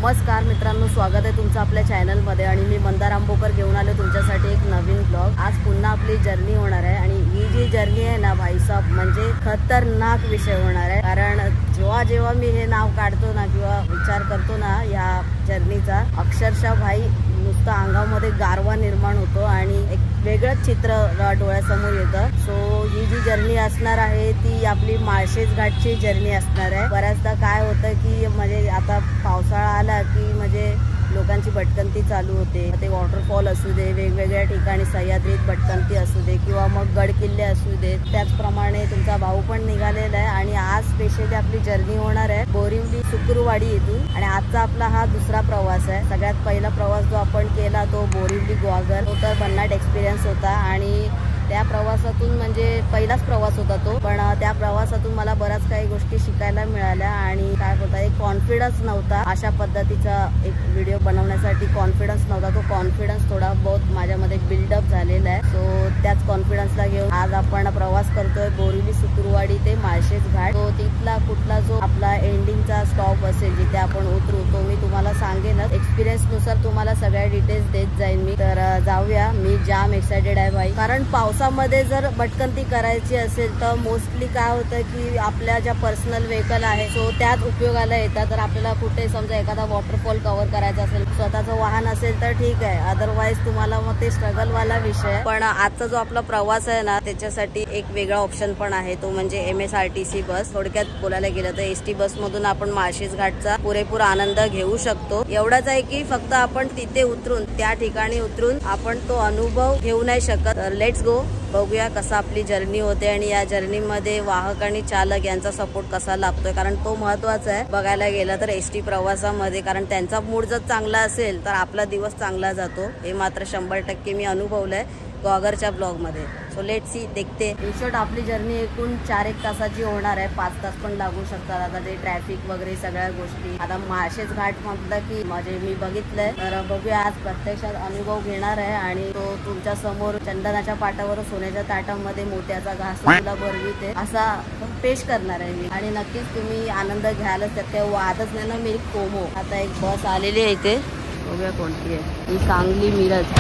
नमस्कार मित्रांनो, स्वागत आहे तुमचं आपल्या चॅनलमध्ये आणि मी मंदार आंबोकर घेऊन आलो तुमच्यासाठी एक नवीन ब्लॉग। आज पुन्हा आपली जर्नी होणार आहे आणि ही जी जर्नी आहे ना भाईसाहब, म्हणजे खतरनाक विषय होणार आहे। कारण जेव्हा जेव्हा मी हे नाव काढतो ना किंवा विचार करतो ना या जर्नीचा, अक्षरशः भाई नुसतं अंगामध्ये गारवा निर्माण होतो आणि एक वेगळंच चित्र डोळ्यासमोर येतं। सो ही जी जर्नी असणार आहे ती आपली माळशेज घाटची जर्नी असणार आहे। बऱ्याचदा काय होतं की म्हणजे आता पावसाळा आला की म्हणजे लोकांची भटकंती चालू होते। ते वॉटरफॉल असू दे, वेगवेगळ्या ठिकाणी सह्याद्रीत भटकंती असू दे किंवा मग गड किल्ले असू दे, त्याचप्रमाणे तुमचा भाऊ पण निघालेला आहे आणि आज स्पेशली आपली जर्नी होणार आहे बोरिवली सुकुरवाडी येथून। आणि आजचा आपला हा दुसरा प्रवास आहे। सगळ्यात पहिला प्रवास जो आपण केला तो बोरिवली गुहागर, तो तर भन्नाट एक्सपिरियन्स होता आणि त्या प्रवासातून म्हणजे पहिलाच प्रवास होता तो, पण त्या प्रवासातून मला बऱ्याच काही गोष्टी शिकायला मिळाल्या आणि काय होता एक कॉन्फिडन्स नव्हता अशा पद्धतीचा एक व्हिडिओ बनवण्यासाठी। कॉन्फिडन्स नव्हता, तो कॉन्फिडन्स थोडा बहुत माझ्यामध्ये बिल्डअप झालेला आहे। सो त्याच कॉन्फिडन्सला घेऊन आज आपण प्रवास करतोय बोरिवली सुकुरवाडी ते माळशेज घाट। तो तिथला कुठला जो आपला एंडिंगचा स्टॉप असेल जिथे आपण उतरू तो मी तुम्हाला सांगेनच। एक्सपिरियन्स नुसार तुम्हाला सगळ्या डिटेल्स देत जाईन मी। तर जाऊया, मी जाम एक्साइटेड आहे भाई। कारण पावसामध्ये जर भटकंती करायची असेल तर मोस्टली काय होतं की आपल्या ज्या पर्सनल व्हेकल आहे सो त्याच उपयोगाला येतात। तर आपल्याला कुठे समजा एखादा वॉटरफॉल कव्हर करायचा असेल, स्वतःचं वाहन असेल तर ठीक आहे, अदरवाईज तुम्हाला मग ते स्ट्रगल वाला विषय। पण आजचा जो आपला प्रवास आहे ना त्याच्यासाठी एक वेगळा ऑप्शन पण आहे, तो म्हणजे MSRTC बस। थोडक्यात बोलायला गेलं तर ST बस मधून आपण माळशेज घाटचा पुरेपूर आनंद घेऊ शकतो। एवढाच आहे की फक्त आपण तिथे उतरून त्या ठिकाणी उतरून आपण तो अनुभव घेऊ नाही शकत। लेट्स गो, बघूया कसा आपली जर्नी होते आणि या जर्नीमध्ये वाहक आणि चालक यांचा सपोर्ट कसा लागतोय, कारण तो महत्वाचा आहे बघायला गेला तर ST प्रवासामध्ये। कारण त्यांचा मूड जर चांगला असेल तर आपला दिवस चांगला जातो, हे मात्र 100% मी अनुभवलंय गुहागरच्या ब्लॉग मध्ये। सो लेट्स सी, देखते। इन शॉर्ट आपली जर्नी एकूण 4-1 तासाची होणार आहे, 5 तास पण लागू शकतात। आता ते ट्रॅफिक वगैरे सगळ्या गोष्टी, आता माळशेज घाट म्हटलं की म्हणजे मी बघितलंय, तर बघूया आज प्रत्यक्षात अनुभव घेणार आहे आणि तो तुमच्या समोर चंदनाच्या पाटावर सोन्याच्या ताटामध्ये मोत्याचा घास तुला भरविते असा पेश करणार आहे मी। आणि नक्कीच तुम्ही आनंद घ्यालच, त्यात काही वादच नाही ना। मी कोमो आता एक बस आलेली आहे इथे, बघूया कोणती आहे ही, सांगली मिरज।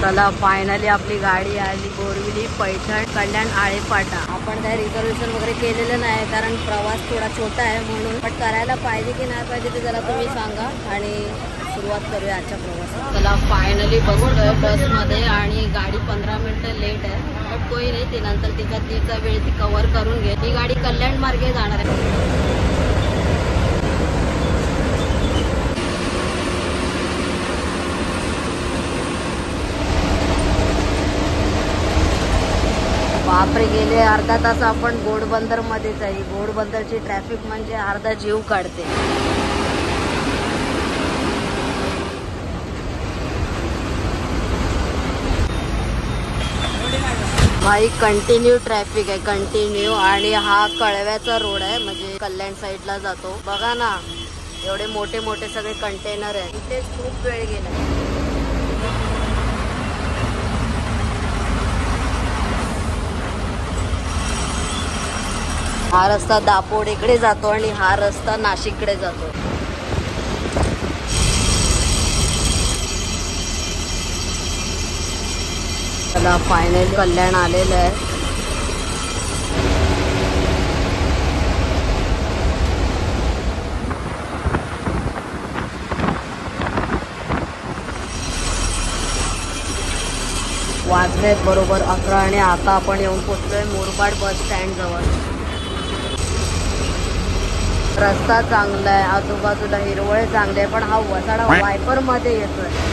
चला फायनली आपली गाडी आली बोरिवली पैठण कल्याण आळेफाटा। आपण काय रिझर्वेशन वगैरे केलेलं नाही कारण प्रवास थोडा छोटा आहे म्हणून, पण करायला पाहिजे की नाही पाहिजे ते जरा तुम्ही सांगा आणि सुरुवात करूया आजच्या प्रवासात। चला फायनली बसलोय बसमध्ये आणि गाडी 15 मिनिटं लेट आहे, बट कोई नाही, ती नंतर तिचा वेळ ती कव्हर करून घे। ही गाडी कल्याण मार्गे जाणार आहे। बापरे, गेले अर्धा तास आपण घोडबंदर मध्येच आहे। घोडबंदरची ट्रॅफिक म्हणजे अर्धा जीव काढते। भाई कंटिन्यू ट्रॅफिक आहे, कंटिन्यू। आणि हा कळव्याचा रोड आहे, म्हणजे कल्याण साईडला जातो। बघा ना एवढे मोठे मोठे सगळे कंटेनर आहे, इथे खूप वेळ गेला। हा रस्ता दापोडेकडे जातो आणि हा रस्ता नाशिककडे जातो। चला फायनली कल्याण आलेलं आहे। वाजलेत बरोबर 11 आणि आता आपण येऊन पोहोचलोय मुरबाड बस स्टँड जवळ। रस्ता चांगला आहे, आजूबाजूला हिरवळ चांगले आहे, पण हा वसाडा वायपर मध्ये येतोय।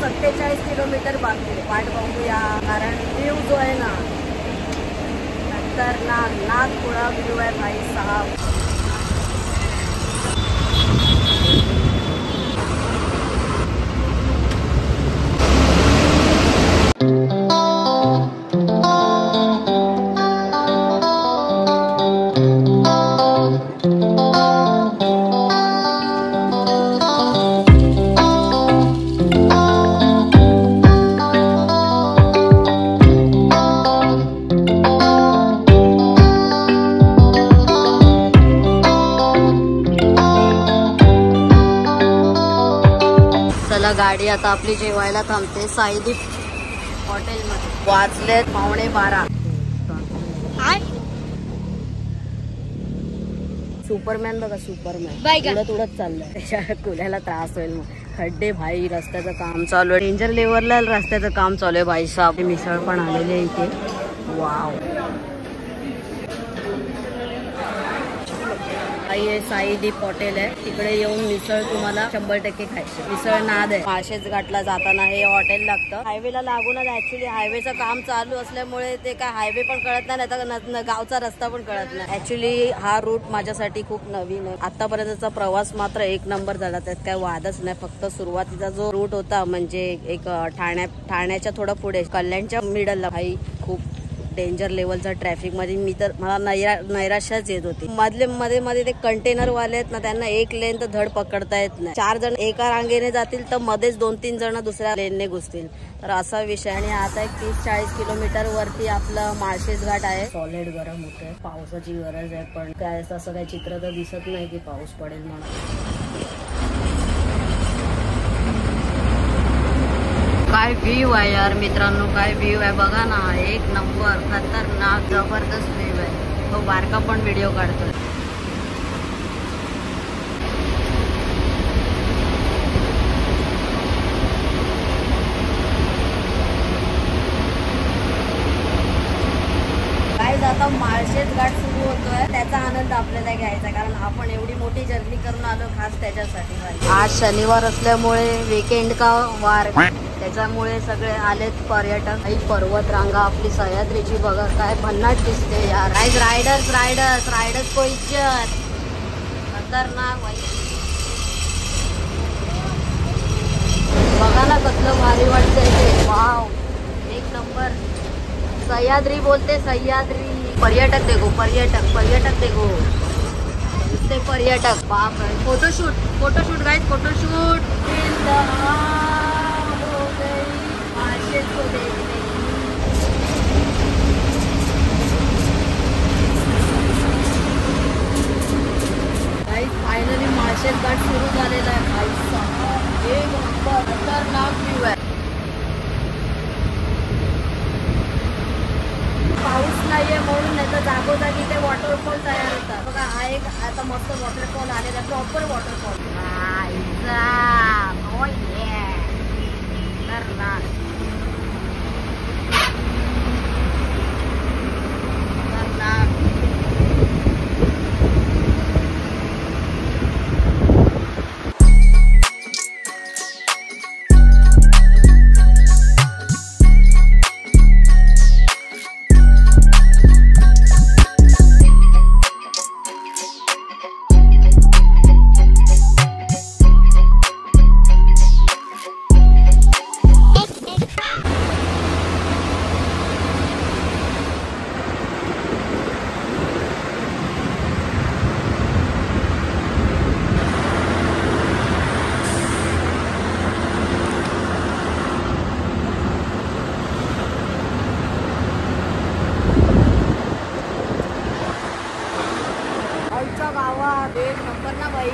47 किलोमीटर बाकी आहे. वाट बघूया कारण व्ह्यू जो आहे ना खतरनाक नागपुरा व्ह्यू आहे भाई साहब. गाडी आता आपली जेवायला थांबते साईदीप हॉटेलमध्ये. वाजलेत 11:15. सुपरमॅन बघा सुपरमॅन उडत चाललंय. त्याच्या कुल्याला त्रास होईल मग. खड्डे भाई रस्त्याचं काम चालू आहे. डेंजर लेवलला रस्त्याचं काम चालू आहे भाई साहेब. मिसळ पण आलेली आहे इथे. वाव हे साईदीप हॉटेल आहे. तिकडे येऊन मिसळ तुम्हाला 100% खायची. मिसळ नाद आहे. माळशेज घाटला जाताना हे हॉटेल लागतं. हायवेला लागूनच. ऍक्च्युली हायवेचं काम चालू असल्यामुळे ते काय हायवे पण कळत नाही तर गावचा रस्ता पण कळत नाही. ऍक्च्युली हा रूट माझ्यासाठी खूप नवीन आहे. आतापर्यंतचा प्रवास मात्र एक नंबर झाला. त्यात काय वादच नाही. फक्त सुरुवातीचा जो रूट होता म्हणजे एक ठाण्याच्या थोडं पुढे कल्याणच्या मिडलला भाई खूप डेंजर लेवलचा ट्रॅफिक मध्ये मी तर मला नैराश्याच येत होती. मध्ये ते कंटेनर वाले आहेत ना त्यांना एक लेन तर धड पकडता येत नाही. 4 जण एका रांगेने जातील तर मध्येच 2-3 जण दुसऱ्या लेनने घुसतील. तर असा विषय. आणि आता एक 30-40 किलोमीटर वरती आपलं माळशेज घाट आहे. सॉलिड गरम होतंय. पावसाची गरज आहे पण काय असं काही चित्र तर दिसत नाही की पाऊस पडेल म्हणून. काय व्ह्यू आहे यार मित्रांनो. काय व्ह्यू आहे बघा ना. एक नंबर खतरनाक जबरदस्त व्ह्यू आहे. तो बारका पण व्हिडिओ काढतोय. आता माळशेज घाट सुरू होतोय. त्याचा आनंद आपल्याला घ्यायचा कारण आपण एवढी मोठी जर्नी करून आलो खास त्याच्यासाठी. आज शनिवार असल्यामुळे वीकेंड का वार त्याच्यामुळे सगळे आलेत पर्यटक. काही पर्वत रांगा आपली सह्याद्रीची बघा काय भन्नाट दिसते यार. रायडर्स को इज्जत. खतरनाक भाई. बघा ना कसलं भारी वाटतंय ते. वाव एक नंबर. सह्याद्री बोलते सह्याद्री. पर्यटक देखो नुसते पर्यटक. बाप रे. Photoshoot guys photoshoot. Finally Malshej Ghat सुरू झालेला आहे भाई साहब. एक नंबर खतरनाक व्ह्यू आहे. पाऊस नाहीये म्हणून नाही तर जागोजागी ते वॉटरफॉल तयार होतात बघा. हा एक आता मस्त वॉटरफॉल आलेला प्रॉपर वॉटरफॉल. एक नंबर ना भाई.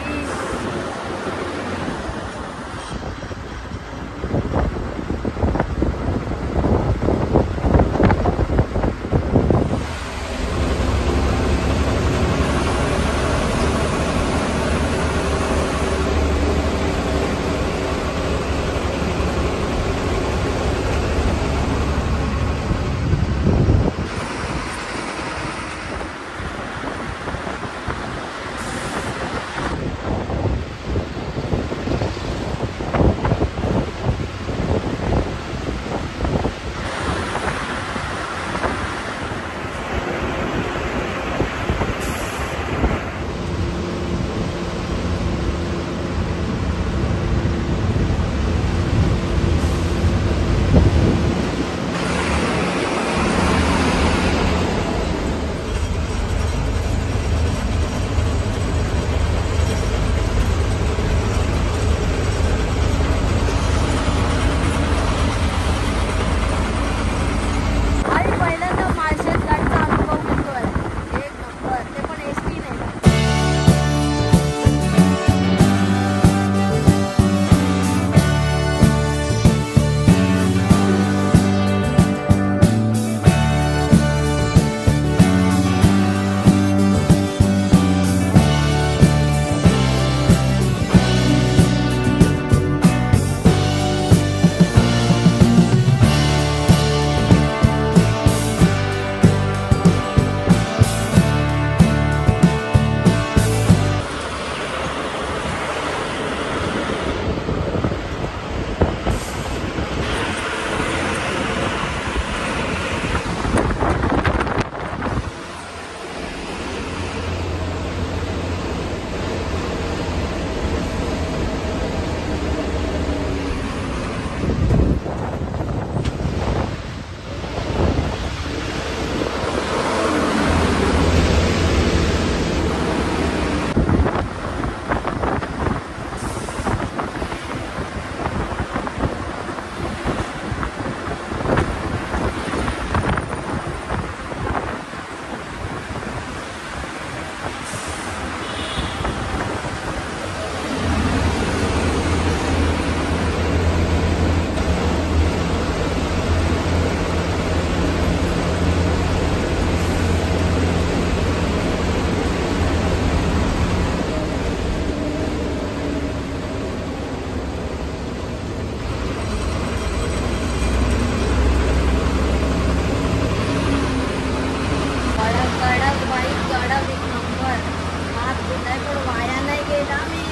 बाईक गडप एक नंबर. नाद केलाय पण वाया नाही गेला. मी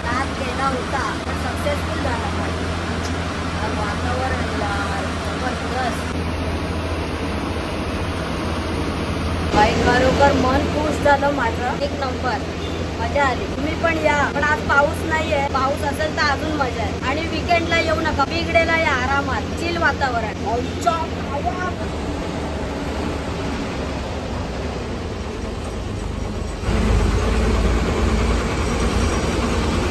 नाद केला होता पण सक्सेसफुल झाला पाहिजे. वातावरण जबरदस्त. बाईक बरोबर मन खुश झालं माझं. एक नंबर मजा आली. तुम्ही पण या. पण आज पाऊस नाहीये. पाऊस असेल तर अजून मजा आहे. आणि वीकेंडला येऊ नका. वीकडेला या आरामात. चिल वातावरण.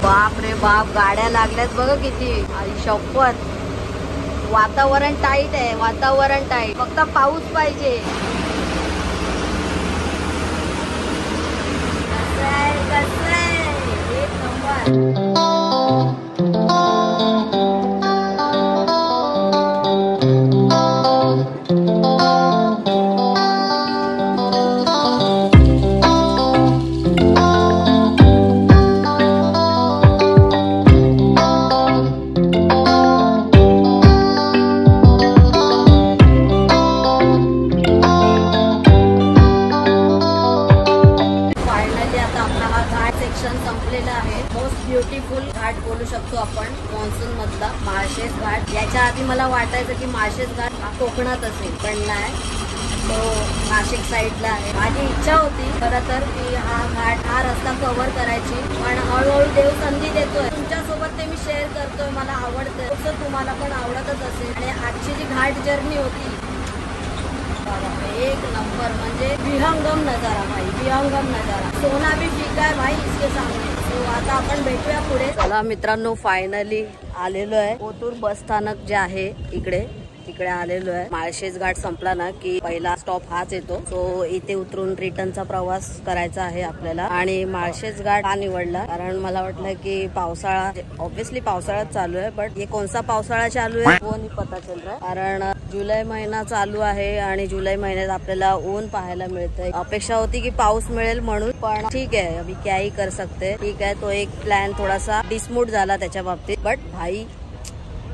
बाप रे बाप, गाड्या लागल्यात बघा किती. आई शपथ. वातावरण टाईट आहे. वातावरण टाईट. फक्त पाऊस पाहिजे. कसं आहे एक नंबर. संपलेला आहे. मोस्ट ब्युटिफुल घाट बोलू शकतो आपण मॉन्सून मधला माळशेज घाट. याच्या आधी मला वाटायचं की माळशेज घाट हा कोकणात असेल पण नाही, तो नाशिक साईडला आहे. माझी इच्छा होती खरं तर की हा घाट हा रस्ता कव्हर करायची, पण हळूहळू देव संधी देतोय. तुमच्यासोबत ते मी शेअर करतोय. मला आवडतंय तसं तुम्हाला पण आवडतच असेल. आणि आजची जी घाट जर्नी होती एक नंबर. म्हणजे विहंगम नजारा भाई, विहंगम नजारा. सोना भी फीका है भाई इसके सामने. तो आता आपण भेटूया पुढे. चला मित्रांनो, फायनली आलेलो आहे. ओतूर बस स्थानक जे आहे इकडे आलेलो आहे. माळशेज घाट संपला ना की पहिला स्टॉप हाच येतो. सो इथे उतरून रिटर्नचा प्रवास करायचा आहे आपल्याला. आणि माळशेज घाट हा निवडला कारण मला वाटलं की पावसाळा, ऑब्विसली पावसाळाच चालू आहे, बट ये कोणता पावसाळा चालू आहे वो नहीं पता चल रहा. कारण जुलै महिना चालू आहे आणि जुलै महिन्यात आपल्याला ऊन पाहायला मिळतंय. अपेक्षा होती की पाऊस मिळेल म्हणून, पण ठीक आहे, अभी क्या ही कर सकते. ठीक आहे, तो एक प्लॅन थोडासा डिसमूट झाला त्याच्या बाबतीत. बट भाई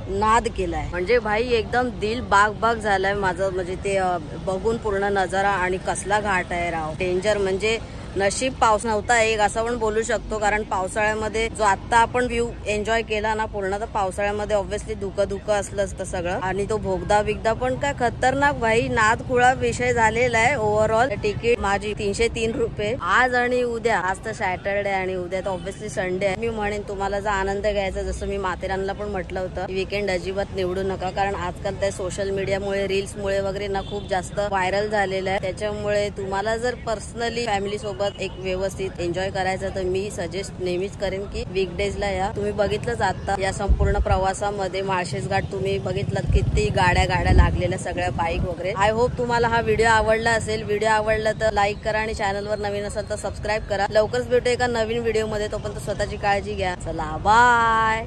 नाद केलाय. म्हणजे भाई एकदम दिल बाग झालाय माझं. म्हणजे ते बघून पूर्ण नजारा. आणि कसला घाट आहे राव, डेंजर. म्हणजे नशीब पाऊस नव्हता एक असं पण बोलू शकतो. कारण पावसाळ्यामध्ये जो आता आपण व्ह्यू एन्जॉय केला ना पूर्ण, तर पावसाळ्यामध्ये ऑब्व्हियसली धुकं असलं असतं सगळं. आणि तो बोगदा पण काय खतरनाक भाई. नाद खुळा विषय झालेला आहे. ओव्हरऑल तिकीट माझी 303 रुपये. आज आणि उद्या. आज तर सॅटरडे आणि उद्या तर ऑब्व्हियसली संडे आहे. मी म्हणेन तुम्हाला जर आनंद घ्यायचा, जसं मी माथेरानला पण म्हटलं होतं, वीकेंड अजिबात निवडू नका. कारण आजकाल त्या सोशल मीडियामुळे, रील्समुळे वगैरे ना खूप जास्त व्हायरल झालेलं आहे. त्याच्यामुळे तुम्हाला जर पर्सनली फॅमिली सोबत एक व्यवस्थित एन्जॉय करायचं तर मी सजेस्ट नेहमीच करेन की वीकडेजला या. तुम्ही बघितलंच आता या संपूर्ण प्रवासामध्ये माळशेज घाट तुम्ही बघितलात किती गाड्या लागलेल्या, सगळ्या बाईक वगैरे. आय होप तुम्हाला हा व्हिडिओ आवडला असेल. व्हिडिओ आवडला तर लाईक करा आणि चॅनलवर नवीन असेल तर सबस्क्राईब करा. लवकरच भेटू एका नवीन व्हिडिओ मध्ये. तोपर्यंत स्वतःची काळजी घ्या. चला बाय.